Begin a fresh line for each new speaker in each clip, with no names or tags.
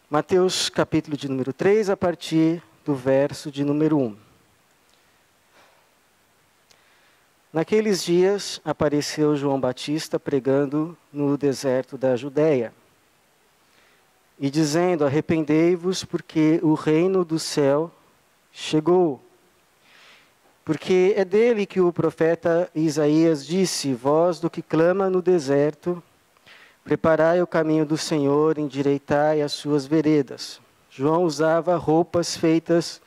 Mateus capítulo de número 3, a partir do verso de número 1. Naqueles dias apareceu João Batista pregando no deserto da Judéia e dizendo: arrependei-vos, porque o reino do céu chegou. Porque é dele que o profeta Isaías disse: voz do que clama no deserto, preparai o caminho do Senhor, endireitai as suas veredas. João usava roupas feitas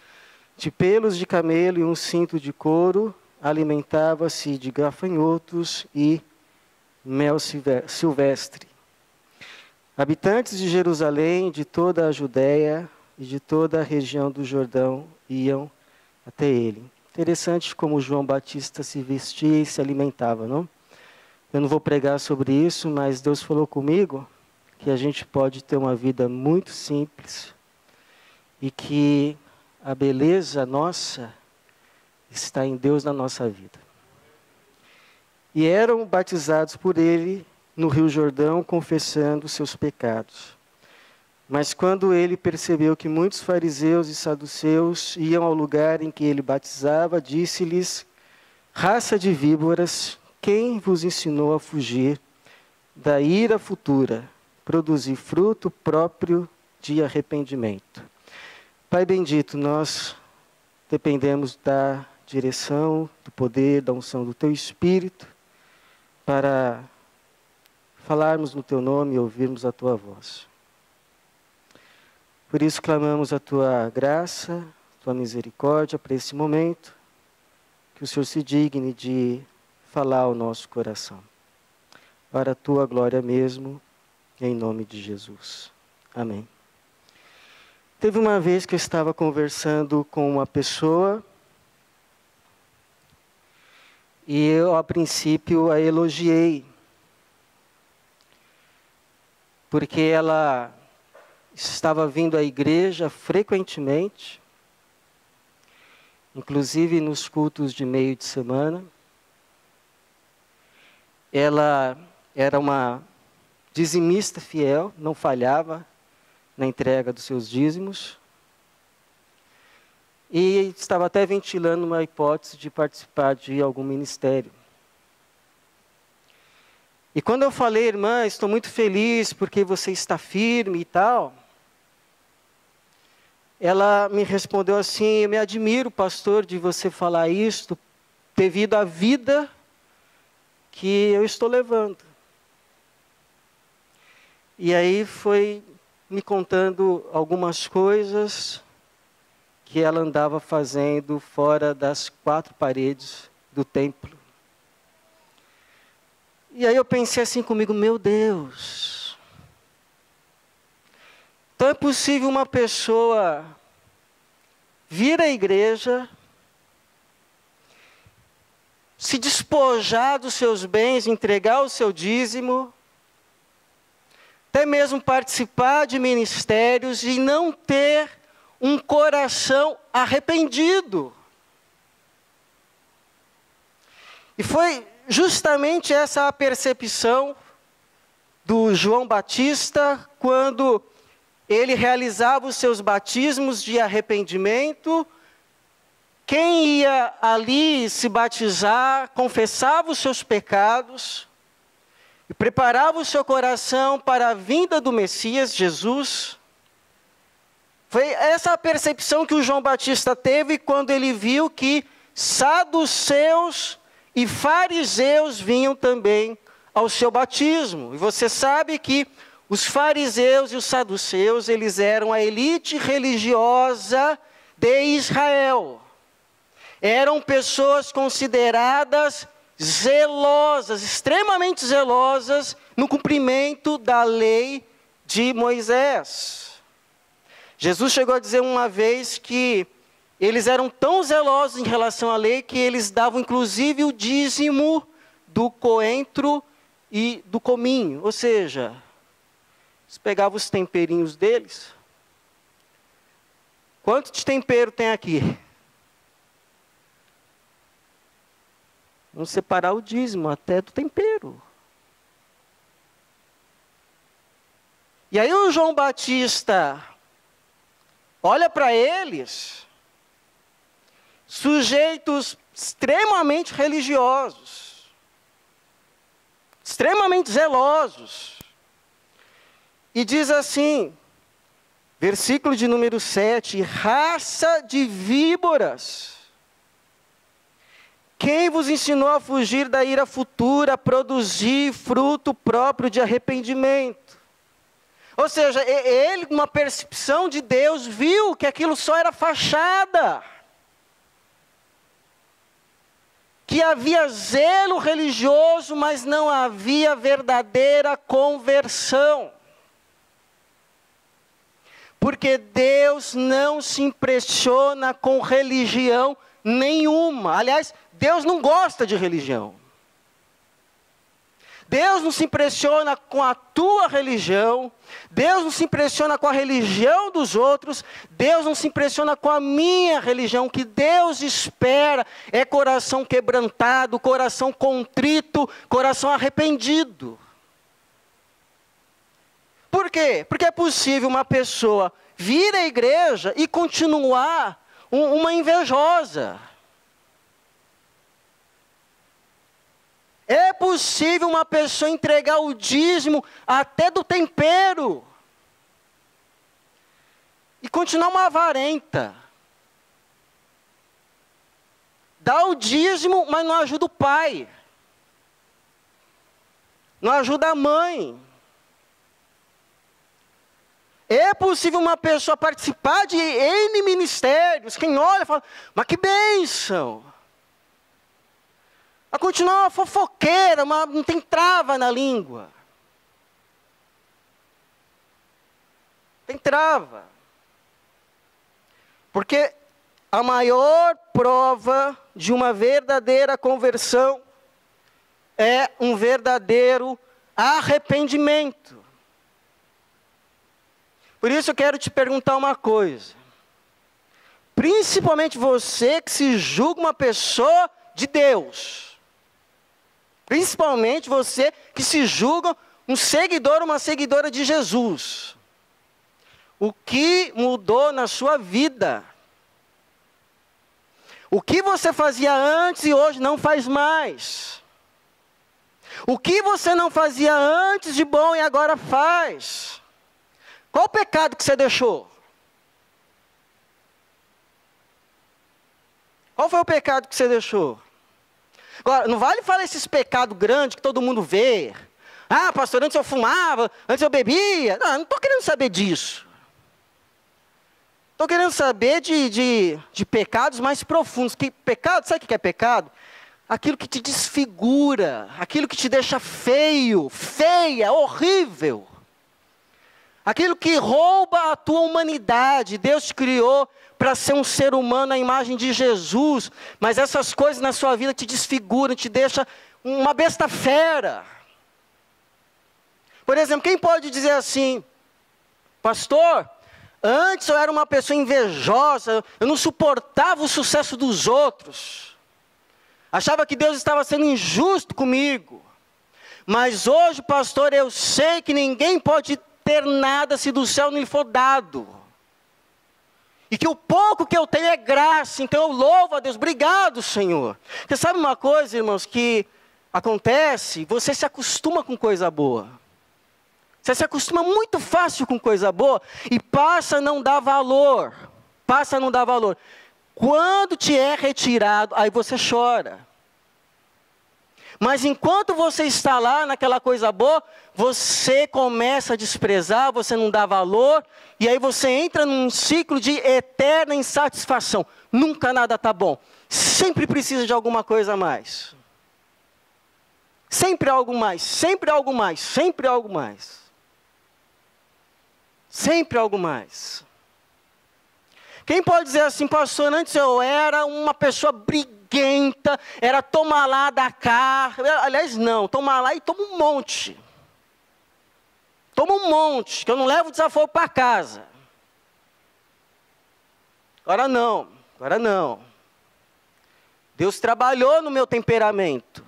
de pelos de camelo e um cinto de couro, alimentava-se de gafanhotos e mel silvestre. Habitantes de Jerusalém, de toda a Judéia e de toda a região do Jordão iam até ele. Interessante como João Batista se vestia e se alimentava, não? Eu não vou pregar sobre isso, mas Deus falou comigo que a gente pode ter uma vida muito simples e que a beleza nossa está em Deus na nossa vida. E eram batizados por ele no Rio Jordão, confessando seus pecados. Mas quando ele percebeu que muitos fariseus e saduceus iam ao lugar em que ele batizava, disse-lhes: raça de víboras, quem vos ensinou a fugir da ira futura, produzir fruto próprio de arrependimento? Pai bendito, nós dependemos da direção, do poder, da unção do Teu Espírito, para falarmos no Teu nome e ouvirmos a Tua voz. Por isso clamamos a Tua graça, a Tua misericórdia para esse momento, que o Senhor se digne de falar ao nosso coração. Para a Tua glória mesmo, em nome de Jesus. Amém. Teve uma vez que eu estava conversando com uma pessoa e eu, a princípio, a elogiei, porque ela estava vindo à igreja frequentemente, inclusive nos cultos de meio de semana. Ela era uma dizimista fiel, não falhava na entrega dos seus dízimos. E estava até ventilando uma hipótese de participar de algum ministério. E quando eu falei: irmã, estou muito feliz porque você está firme e tal, ela me respondeu assim: eu me admiro, pastor, de você falar isto, devido à vida que eu estou levando. E aí foi me contando algumas coisas que ela andava fazendo fora das 4 paredes do templo. E aí eu pensei assim comigo: meu Deus, então é possível uma pessoa vir à igreja, se despojar dos seus bens, entregar o seu dízimo, até mesmo participar de ministérios e não ter um coração arrependido. E foi justamente essa a percepção do João Batista quando ele realizava os seus batismos de arrependimento. Quem ia ali se batizar, confessava os seus pecados e preparava o seu coração para a vinda do Messias, Jesus. Foi essa a percepção que o João Batista teve quando ele viu que saduceus e fariseus vinham também ao seu batismo. E você sabe que os fariseus e os saduceus, eles eram a elite religiosa de Israel. Eram pessoas consideradas zelosas, extremamente zelosas no cumprimento da lei de Moisés. Jesus chegou a dizer uma vez que eles eram tão zelosos em relação à lei que eles davam inclusive o dízimo do coentro e do cominho. Ou seja, eles pegavam os temperinhos deles. Quanto de tempero tem aqui? Vamos separar o dízimo até do tempero. E aí o João Batista olha para eles, sujeitos extremamente religiosos, extremamente zelosos, e diz assim, versículo de número 7, raça de víboras, quem vos ensinou a fugir da ira futura, a produzir fruto próprio de arrependimento? Ou seja, ele, com uma percepção de Deus, viu que aquilo só era fachada. Que havia zelo religioso, mas não havia verdadeira conversão. Porque Deus não se impressiona com religião nenhuma. Aliás, Deus não gosta de religião. Deus não se impressiona com a tua religião. Deus não se impressiona com a religião dos outros. Deus não se impressiona com a minha religião. O que Deus espera é coração quebrantado, coração contrito, coração arrependido. Por quê? Porque é possível uma pessoa vir à igreja e continuar uma invejosa. É possível uma pessoa entregar o dízimo até do tempero e continuar uma avarenta. Dá o dízimo, mas não ajuda o pai. Não ajuda a mãe. É possível uma pessoa participar de N ministérios. Quem olha fala, mas que bênção. A continuar uma fofoqueira, não tem trava na língua. Tem trava. Porque a maior prova de uma verdadeira conversão é um verdadeiro arrependimento. Por isso eu quero te perguntar uma coisa. Principalmente você que se julga uma pessoa de Deus. Principalmente você que se julga um seguidor, uma seguidora de Jesus. O que mudou na sua vida? O que você fazia antes e hoje não faz mais? O que você não fazia antes de bom e agora faz? Qual o pecado que você deixou? Qual foi o pecado que você deixou? Agora, não vale falar esses pecados grandes que todo mundo vê. Ah, pastor, antes eu fumava, antes eu bebia. Não estou querendo saber disso. Estou querendo saber de pecados mais profundos. Que pecado, sabe o que é pecado? Aquilo que te desfigura, aquilo que te deixa feio, feia, horrível. Aquilo que rouba a tua humanidade. Deus te criou para ser um ser humano à imagem de Jesus. Mas essas coisas na sua vida te desfiguram, te deixam uma besta fera. Por exemplo, quem pode dizer assim, pastor, antes eu era uma pessoa invejosa, eu não suportava o sucesso dos outros. Achava que Deus estava sendo injusto comigo. Mas hoje, pastor, eu sei que ninguém pode ter nada se do céu não lhe for dado. E que o pouco que eu tenho é graça, então eu louvo a Deus. Obrigado, Senhor. Você sabe uma coisa, irmãos, que acontece? Você se acostuma com coisa boa. Você se acostuma muito fácil com coisa boa e passa a não dar valor. Passa a não dar valor. Quando te é retirado, aí você chora. Mas enquanto você está lá naquela coisa boa, você começa a desprezar, você não dá valor, e aí você entra num ciclo de eterna insatisfação. Nunca nada está bom. Sempre precisa de alguma coisa a mais. Sempre algo mais, sempre algo mais, sempre algo mais. Sempre algo mais. Quem pode dizer assim, pastor, antes eu era uma pessoa briguenta, era tomar lá da cá. Aliás, não, tomar lá e toma um monte. Toma um monte, que eu não levo desaforo para casa. Agora não, agora não. Deus trabalhou no meu temperamento.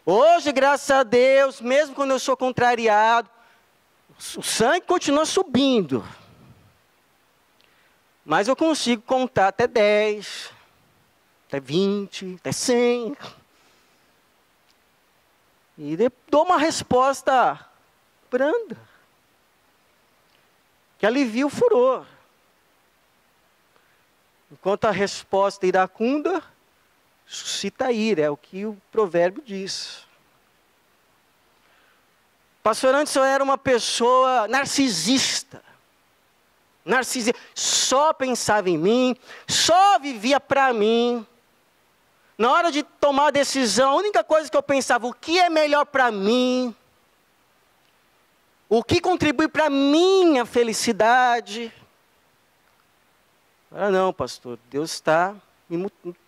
Hoje, graças a Deus, mesmo quando eu sou contrariado, o sangue continua subindo. Mas eu consigo contar até 10, até 20, até 100. E dou uma resposta branda, que alivia o furor. Enquanto a resposta iracunda suscita ira, é o que o provérbio diz. Pastor, antes eu era uma pessoa narcisista. Só pensava em mim, só vivia para mim. Na hora de tomar a decisão, a única coisa que eu pensava, o que é melhor para mim? O que contribui para a minha felicidade? Ah, não, pastor, Deus está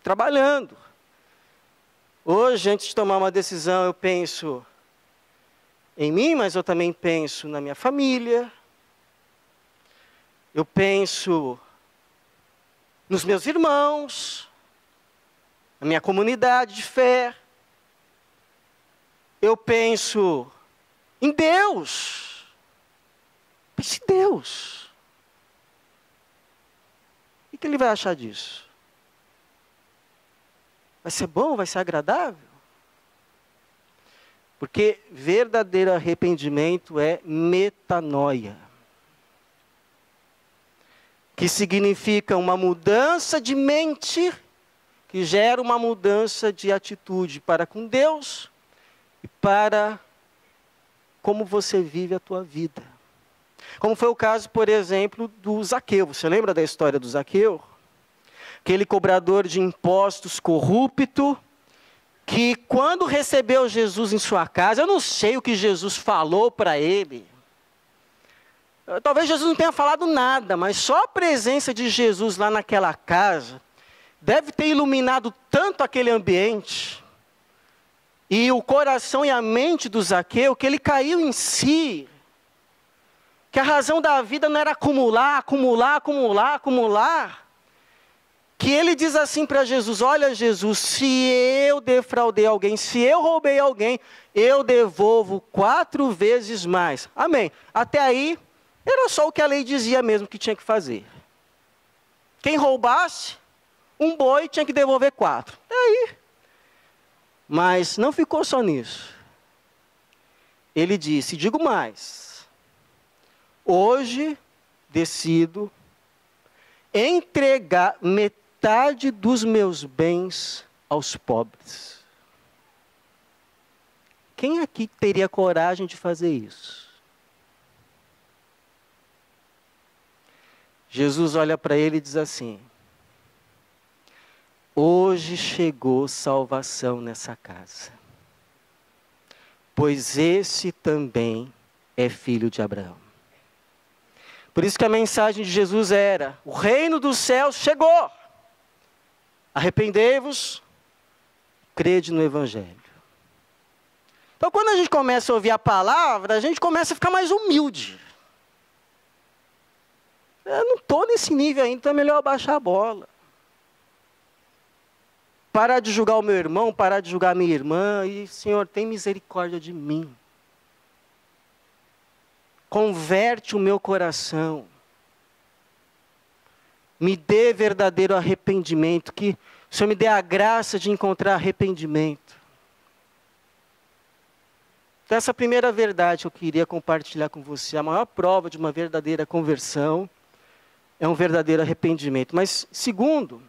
trabalhando. Hoje, antes de tomar uma decisão, eu penso em mim, mas eu também penso na minha família. Eu penso nos meus irmãos, na minha comunidade de fé. Eu penso em Deus. Pense em Deus. O que ele vai achar disso? Vai ser bom? Vai ser agradável? Porque verdadeiro arrependimento é metanoia, que significa uma mudança de mente, que gera uma mudança de atitude para com Deus e para como você vive a tua vida. Como foi o caso, por exemplo, do Zaqueu. Você lembra da história do Zaqueu? Aquele cobrador de impostos corrupto, que quando recebeu Jesus em sua casa, eu não sei o que Jesus falou para ele. Talvez Jesus não tenha falado nada, mas só a presença de Jesus lá naquela casa deve ter iluminado tanto aquele ambiente e o coração e a mente do Zaqueu, que ele caiu em si, que a razão da vida não era acumular, que ele diz assim para Jesus, olha Jesus, se eu defraudei alguém, se eu roubei alguém, eu devolvo 4 vezes mais. Amém. Até aí, era só o que a lei dizia mesmo que tinha que fazer. Quem roubasse um boi tinha que devolver 4. É aí. Mas não ficou só nisso. Ele disse, digo mais, hoje decido entregar metade dos meus bens aos pobres. Quem aqui teria coragem de fazer isso? Jesus olha para ele e diz assim, hoje chegou salvação nessa casa, pois esse também é filho de Abraão. Por isso que a mensagem de Jesus era, o reino dos céus chegou. Arrependei-vos, crede no Evangelho. Então quando a gente começa a ouvir a palavra, a gente começa a ficar mais humilde. Eu não estou nesse nível ainda, então é melhor abaixar a bola. Parar de julgar o meu irmão, parar de julgar a minha irmã, e Senhor, tem misericórdia de mim. Converte o meu coração. Me dê verdadeiro arrependimento, que o Senhor me dê a graça de encontrar arrependimento. Então, essa primeira verdade que eu queria compartilhar com você, a maior prova de uma verdadeira conversão é um verdadeiro arrependimento. Mas, segundo,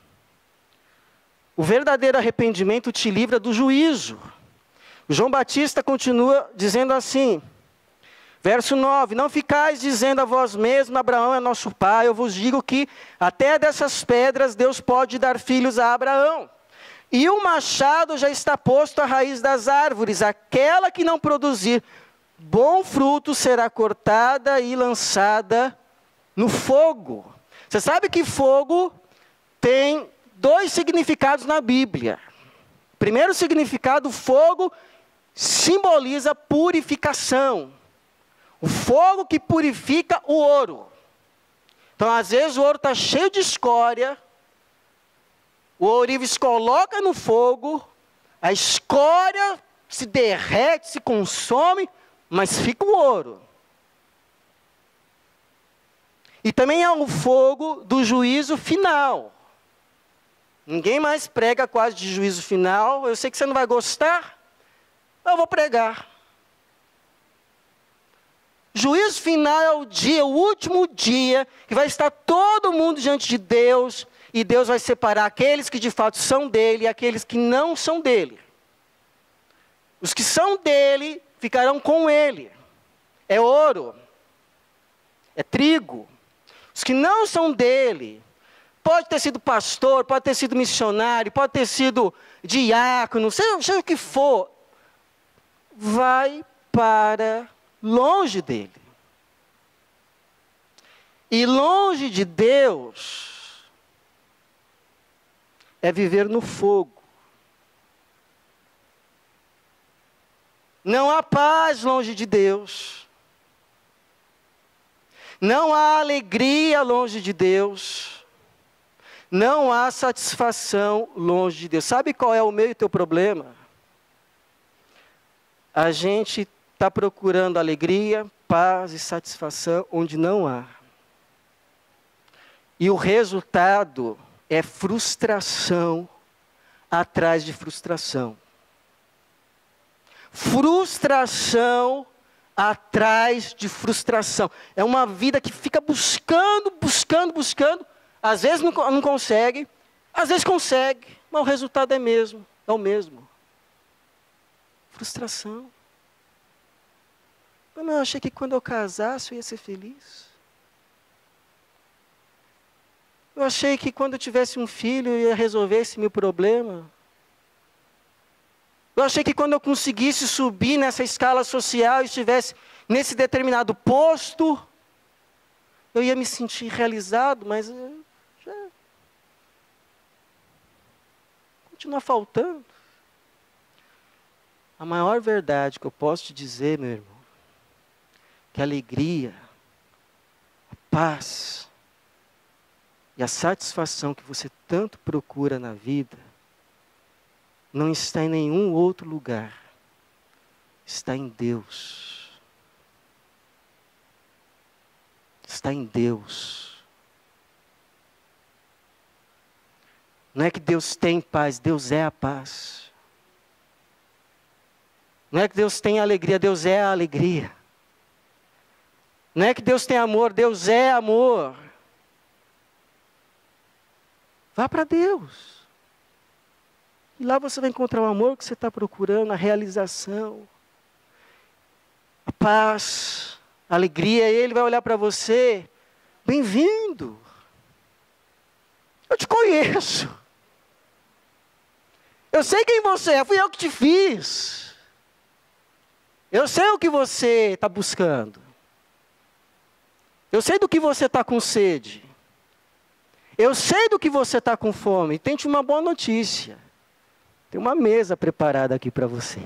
o verdadeiro arrependimento te livra do juízo. O João Batista continua dizendo assim, verso 9, não ficais dizendo a vós mesmos, Abraão é nosso pai, eu vos digo que até dessas pedras Deus pode dar filhos a Abraão. E o machado já está posto à raiz das árvores, aquela que não produzir bom fruto será cortada e lançada no fogo. Você sabe que fogo tem 2 significados na Bíblia. Primeiro significado, fogo simboliza purificação. O fogo que purifica o ouro. Então, às vezes, o ouro está cheio de escória. O ourives coloca no fogo. A escória se derrete, se consome, mas fica o ouro. E também é o fogo do juízo final. Ninguém mais prega quase de juízo final. Eu sei que você não vai gostar, mas eu vou pregar. Juízo final é o dia, o último dia, que vai estar todo mundo diante de Deus, e Deus vai separar aqueles que de fato são dele e aqueles que não são dele. Os que são dele ficarão com ele. É ouro, é trigo. Os que não são dele, pode ter sido pastor, pode ter sido missionário, pode ter sido diácono, seja o que for, vai para longe dele. E longe de Deus é viver no fogo. Não há paz longe de Deus. Não há alegria longe de Deus. Não há satisfação longe de Deus. Sabe qual é o meu e teu problema? A gente está procurando alegria, paz e satisfação onde não há. E o resultado é frustração atrás de frustração. Frustração atrás de frustração. É uma vida que fica buscando. Às vezes não consegue, às vezes consegue, mas o resultado é o mesmo. Frustração. Eu achei que quando eu casasse eu ia ser feliz. Eu achei que quando eu tivesse um filho eu ia resolver esse meu problema. Eu achei que quando eu conseguisse subir nessa escala social e estivesse nesse determinado posto, eu ia me sentir realizado, mas já continua faltando. A maior verdade que eu posso te dizer, meu irmão, que a alegria, a paz e a satisfação que você tanto procura na vida, não está em nenhum outro lugar. Está em Deus. Está em Deus. Não é que Deus tem paz, Deus é a paz. Não é que Deus tem alegria, Deus é a alegria. Não é que Deus tem amor, Deus é amor. Vá para Deus. E lá você vai encontrar o amor que você está procurando, a realização, a paz, a alegria. E Ele vai olhar para você, bem-vindo. Eu te conheço. Eu sei quem você é, fui eu que te fiz. Eu sei o que você está buscando. Eu sei do que você está com sede. Eu sei do que você está com fome. E tente uma boa notícia. Tem uma mesa preparada aqui para você.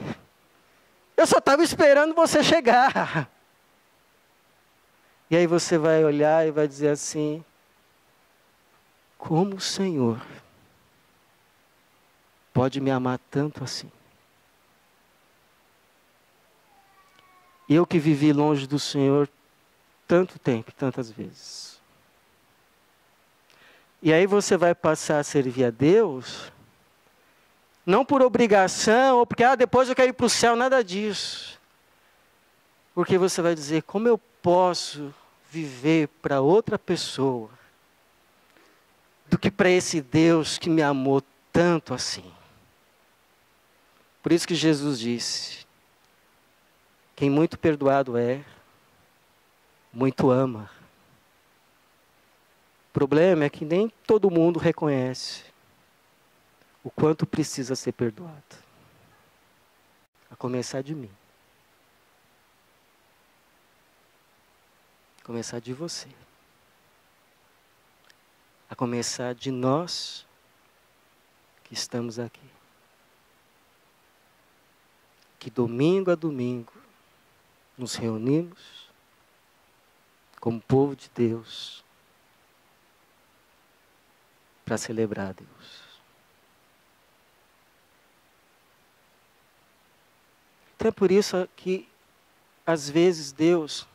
Eu só estava esperando você chegar. E aí você vai olhar e vai dizer assim: como o Senhor pode me amar tanto assim? Eu que vivi longe do Senhor tanto tempo, tantas vezes. E aí você vai passar a servir a Deus, não por obrigação, ou porque depois eu quero ir para o céu, nada disso. Porque você vai dizer: como eu posso viver para outra pessoa, do que para esse Deus que me amou tanto assim? Por isso que Jesus disse: quem muito perdoado é, muito ama. O problema é que nem todo mundo reconhece o quanto precisa ser perdoado. A começar de mim. A começar de você. A começar de nós que estamos aqui. Que domingo a domingo nos reunimos como povo de Deus para celebrar a Deus. Então é por isso que, às vezes, Deus,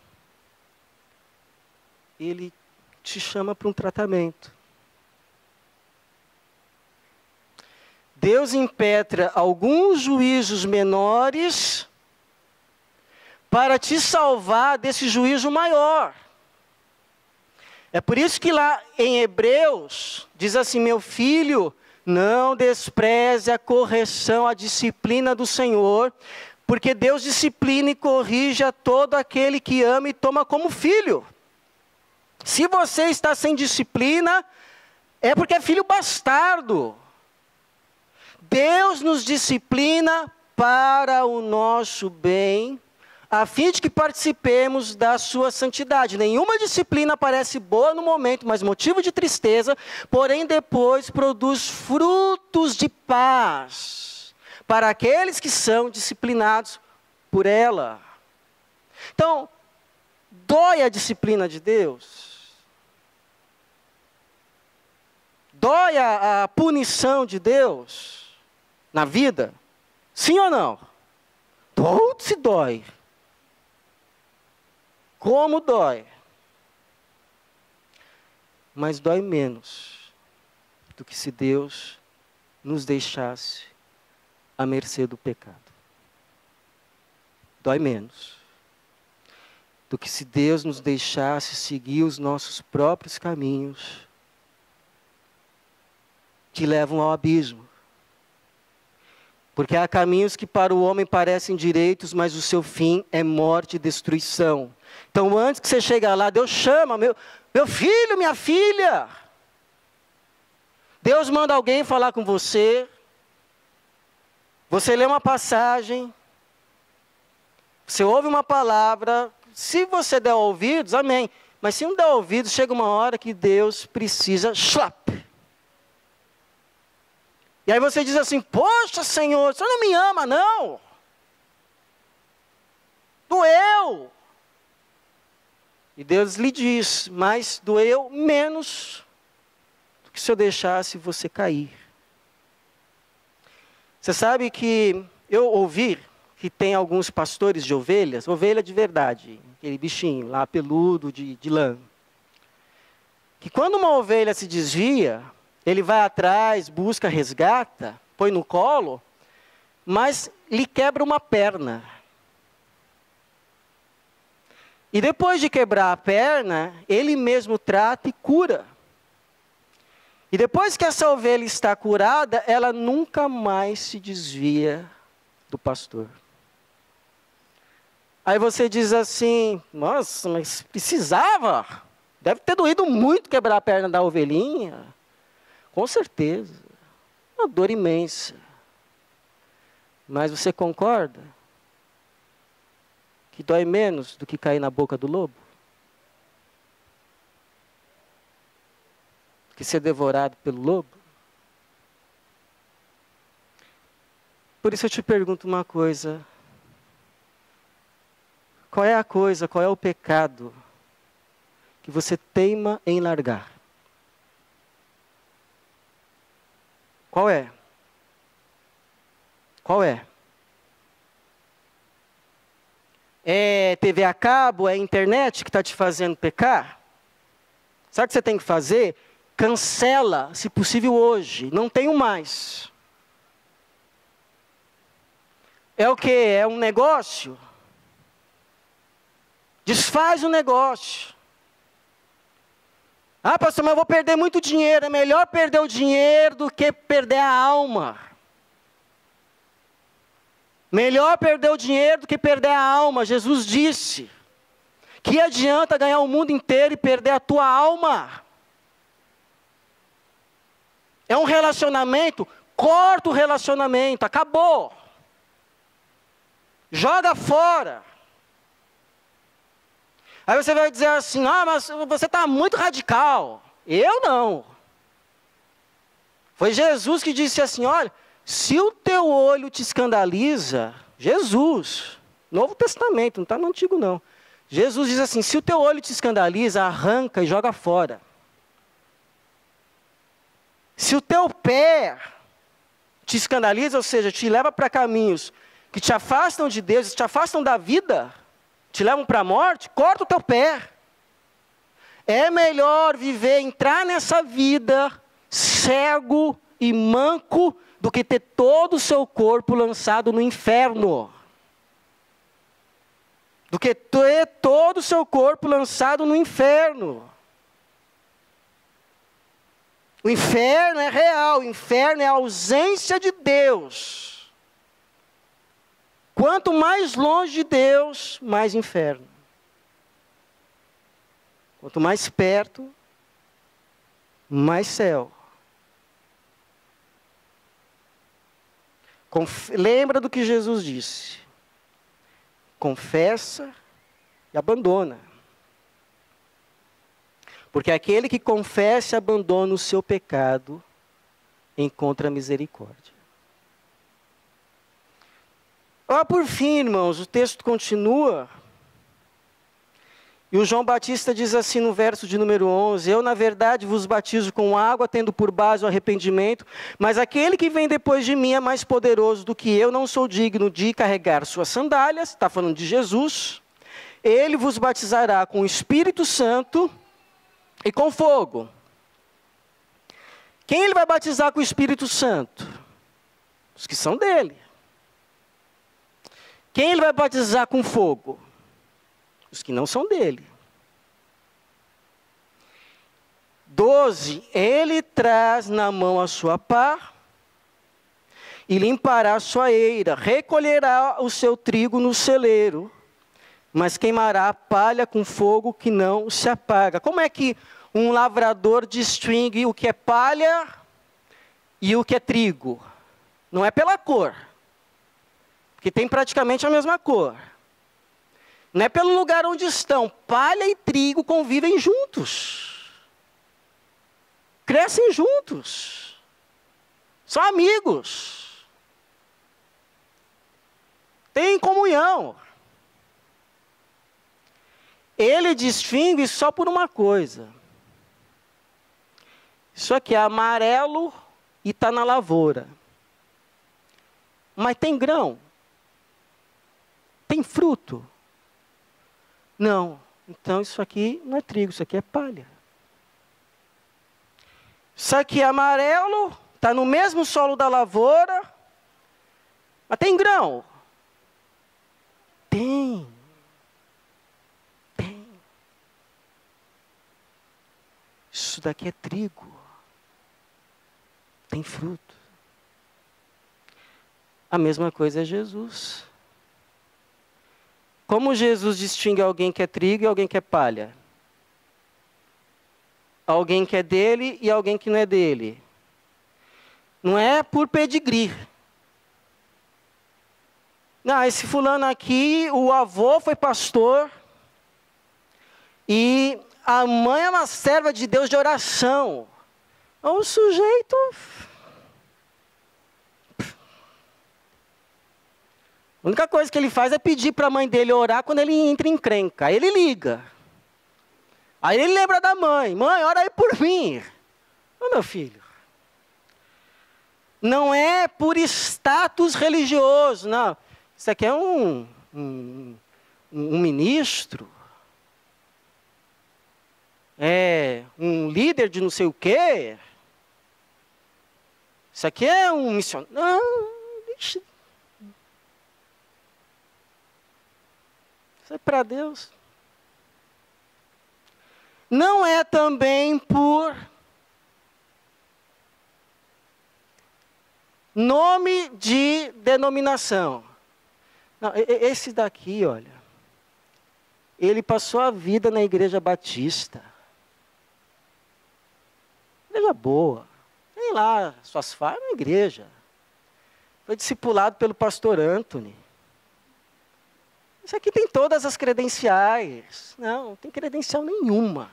Ele te chama para um tratamento. Deus impetra alguns juízos menores para te salvar desse juízo maior. É por isso que lá em Hebreus, diz assim: meu filho, não despreze a correção, a disciplina do Senhor, porque Deus disciplina e corrige a todo aquele que ama e toma como filho. Se você está sem disciplina, é porque é filho bastardo. Deus nos disciplina para o nosso bem, a fim de que participemos da sua santidade. Nenhuma disciplina parece boa no momento, mas motivo de tristeza, porém depois produz frutos de paz para aqueles que são disciplinados por ela. Então, dói a disciplina de Deus? Dói a punição de Deus na vida? Sim ou não? Tudo se dói. Como dói? Mas dói menos do que se Deus nos deixasse à mercê do pecado. Dói menos do que se Deus nos deixasse seguir os nossos próprios caminhos que levam ao abismo. Porque há caminhos que para o homem parecem direitos, mas o seu fim é morte e destruição. Então, antes que você chegue lá, Deus chama, meu filho, minha filha. Deus manda alguém falar com você. Você lê uma passagem. Você ouve uma palavra. Se você der ouvidos, amém. Mas se não der ouvidos, chega uma hora que Deus precisa, shlap. E aí você diz assim: poxa, Senhor, o Senhor não me ama, não. Doeu. E Deus lhe diz: mas doeu menos do que se eu deixasse você cair. Você sabe que eu ouvi que tem alguns pastores de ovelhas, ovelha de verdade, aquele bichinho lá peludo de lã, que quando uma ovelha se desvia, ele vai atrás, busca, resgata, põe no colo, mas lhe quebra uma perna. E depois de quebrar a perna, ele mesmo trata e cura. E depois que essa ovelha está curada, ela nunca mais se desvia do pastor. Aí você diz assim: nossa, mas precisava? Deve ter doído muito quebrar a perna da ovelhinha. Com certeza, uma dor imensa. Mas você concorda que dói menos do que cair na boca do lobo? Que ser devorado pelo lobo? Por isso eu te pergunto uma coisa. Qual é a coisa, qual é o pecado que você teima em largar? Qual é? Qual é? É TV a cabo, é internet que está te fazendo pecar? Sabe o que você tem que fazer? Cancela, se possível hoje. Não tenho mais. É o quê? É um negócio? Desfaz o negócio. Ah, pastor, mas eu vou perder muito dinheiro. É melhor perder o dinheiro do que perder a alma. Melhor perder o dinheiro do que perder a alma. Jesus disse: que adianta ganhar o mundo inteiro e perder a tua alma? É um relacionamento, corta o relacionamento, acabou. Joga fora. Aí você vai dizer assim: ah, mas você está muito radical. Eu não. Foi Jesus que disse assim: olha, se o teu olho te escandaliza, Jesus, Novo Testamento, não está no Antigo não. Jesus diz assim: se o teu olho te escandaliza, arranca e joga fora. Se o teu pé te escandaliza, ou seja, te leva para caminhos que te afastam de Deus, te afastam da vida, te levam para a morte, corta o teu pé. É melhor viver, entrar nessa vida cego e manco, do que ter todo o seu corpo lançado no inferno. Do que ter todo o seu corpo lançado no inferno. O inferno é real, o inferno é a ausência de Deus. Quanto mais longe de Deus, mais inferno. Quanto mais perto, mais céu. Lembra do que Jesus disse. Confessa e abandona. Porque aquele que confessa e abandona o seu pecado, encontra misericórdia. Por fim, irmãos, o texto continua. E o João Batista diz assim no verso de número 11: eu, na verdade, vos batizo com água, tendo por base o arrependimento, mas aquele que vem depois de mim é mais poderoso do que eu, não sou digno de carregar suas sandálias. Está falando de Jesus. Ele vos batizará com o Espírito Santo e com fogo. Quem ele vai batizar com o Espírito Santo? Os que são dele. Quem ele vai batizar com fogo? Os que não são dele. 12, ele traz na mão a sua pá e limpará a sua eira, recolherá o seu trigo no celeiro, mas queimará a palha com fogo que não se apaga. Como é que um lavrador distingue o que é palha e o que é trigo? Não é pela cor, porque tem praticamente a mesma cor. Não é pelo lugar onde estão. Palha e trigo convivem juntos. Crescem juntos. São amigos. Têm comunhão. Ele distingue só por uma coisa. Isso aqui é amarelo e está na lavoura. Mas tem grão? Tem fruto? Não. Então isso aqui não é trigo, isso aqui é palha. Isso aqui é amarelo, está no mesmo solo da lavoura, mas tem grão? Tem. Isso daqui é trigo. Tem fruto. A mesma coisa é Jesus. Como Jesus distingue alguém que é trigo e alguém que é palha? Alguém que é dele e alguém que não é dele. Não é por pedigree. Não, esse fulano aqui, o avô foi pastor e a mãe é uma serva de Deus de oração. O sujeito... A única coisa que ele faz é pedir para a mãe dele orar quando ele entra em encrenca. Aí ele liga. Aí ele lembra da mãe. Mãe, ora aí por mim. Ô, meu filho. Não é por status religioso, não. Isso aqui é um ministro. É um líder de não sei o quê. Isso aqui é um missionário. Não, deixa. Isso é para Deus. Não é também por nome de denominação. Não, esse daqui, olha, ele passou a vida na igreja batista. Igreja boa. Tem lá suas falhas na igreja. Foi discipulado pelo pastor Anthony. Isso aqui tem todas as credenciais. Não tem credencial nenhuma.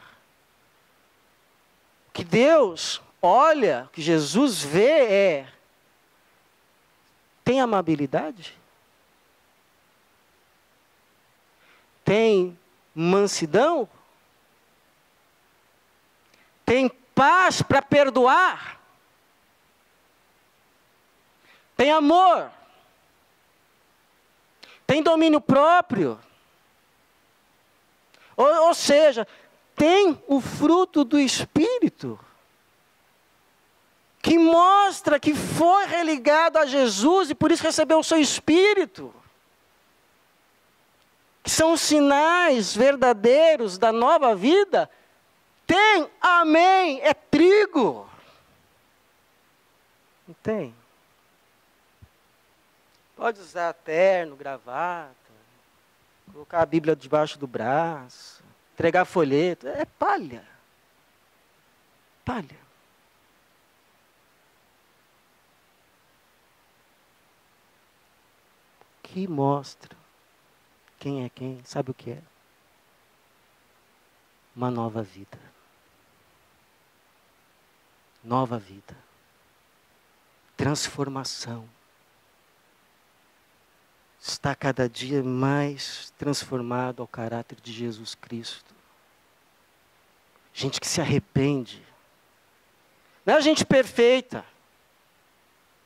O que Deus olha, o que Jesus vê é... Tem amabilidade? Tem mansidão? Tem paz para perdoar? Tem amor? Tem domínio próprio? Ou seja, tem o fruto do Espírito, que mostra que foi religado a Jesus e por isso recebeu o seu Espírito. Que são os sinais verdadeiros da nova vida. Tem, amém, é trigo. Não tem. Pode usar terno, gravata, colocar a Bíblia debaixo do braço, entregar folheto, é palha. Palha. Que mostra quem é quem, sabe o que é? Uma nova vida. Nova vida. Transformação. Está cada dia mais transformado ao caráter de Jesus Cristo. Gente que se arrepende. Não é a gente perfeita.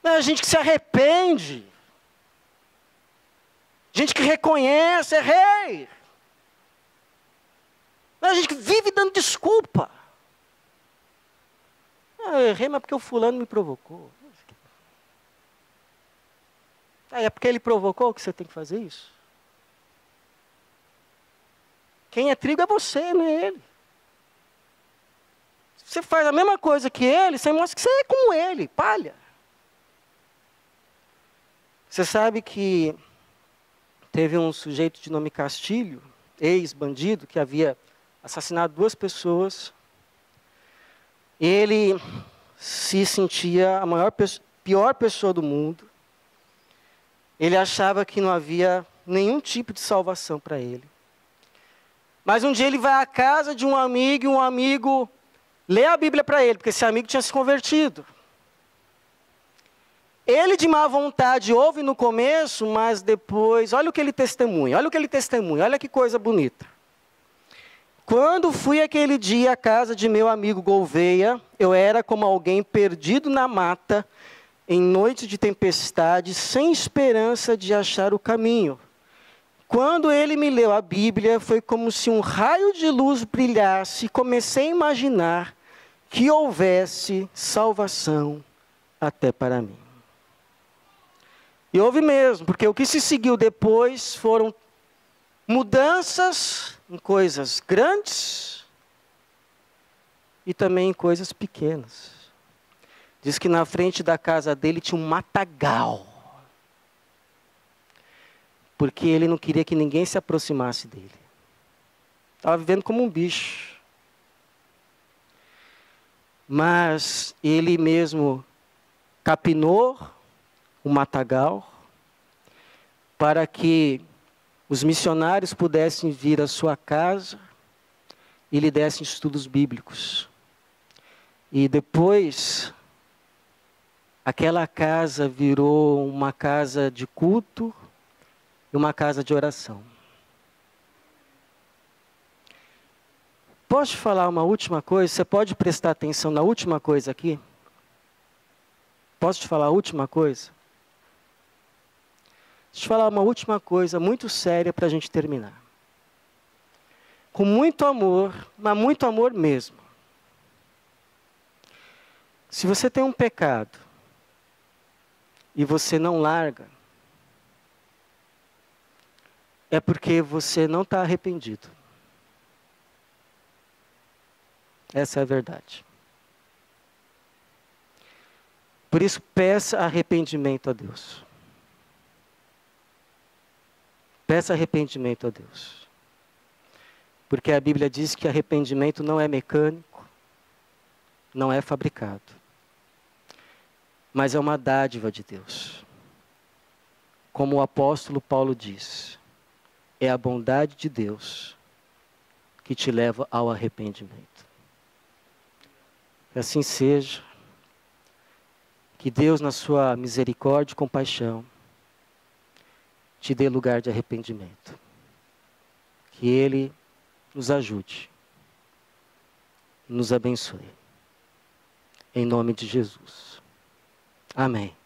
Não é a gente que se arrepende. Gente que reconhece, errei. Não é a gente que vive dando desculpa. Eu errei, mas porque o fulano me provocou. É porque ele provocou que você tem que fazer isso? Quem é trigo é você, não é ele. Se você faz a mesma coisa que ele, você mostra que você é como ele, palha. Você sabe que teve um sujeito de nome Castilho, ex-bandido, que havia assassinado 2 pessoas. Ele se sentia a pior pessoa do mundo. Ele achava que não havia nenhum tipo de salvação para ele. Mas um dia ele vai à casa de um amigo e um amigo lê a Bíblia para ele, porque esse amigo tinha se convertido. Ele de má vontade ouve no começo, mas depois, olha o que ele testemunha, olha que coisa bonita. Quando fui aquele dia à casa de meu amigo Gouveia, eu era como alguém perdido na mata, em noite de tempestade, sem esperança de achar o caminho. Quando ele me leu a Bíblia, foi como se um raio de luz brilhasse, e comecei a imaginar que houvesse salvação até para mim. E houve mesmo, porque o que se seguiu depois foram mudanças em coisas grandes e também em coisas pequenas. Diz que na frente da casa dele tinha um matagal. Porque ele não queria que ninguém se aproximasse dele. Estava vivendo como um bicho. Mas ele mesmo capinou o matagal para que os missionários pudessem vir à sua casa e lhe dessem estudos bíblicos. E depois, aquela casa virou uma casa de culto e uma casa de oração. Posso te falar uma última coisa? Você pode prestar atenção na última coisa aqui? Posso te falar a última coisa? Deixa eu te falar uma última coisa muito séria para a gente terminar. Com muito amor, mas muito amor mesmo. Se você tem um pecado e você não larga, é porque você não está arrependido. Essa é a verdade. Por isso, peça arrependimento a Deus. Peça arrependimento a Deus. Porque a Bíblia diz que arrependimento não é mecânico, não é fabricado, mas é uma dádiva de Deus. Como o apóstolo Paulo diz, é a bondade de Deus que te leva ao arrependimento. Que assim seja. Que Deus, na sua misericórdia e compaixão, te dê lugar de arrependimento. Que Ele nos ajude, nos abençoe. Em nome de Jesus. Amém.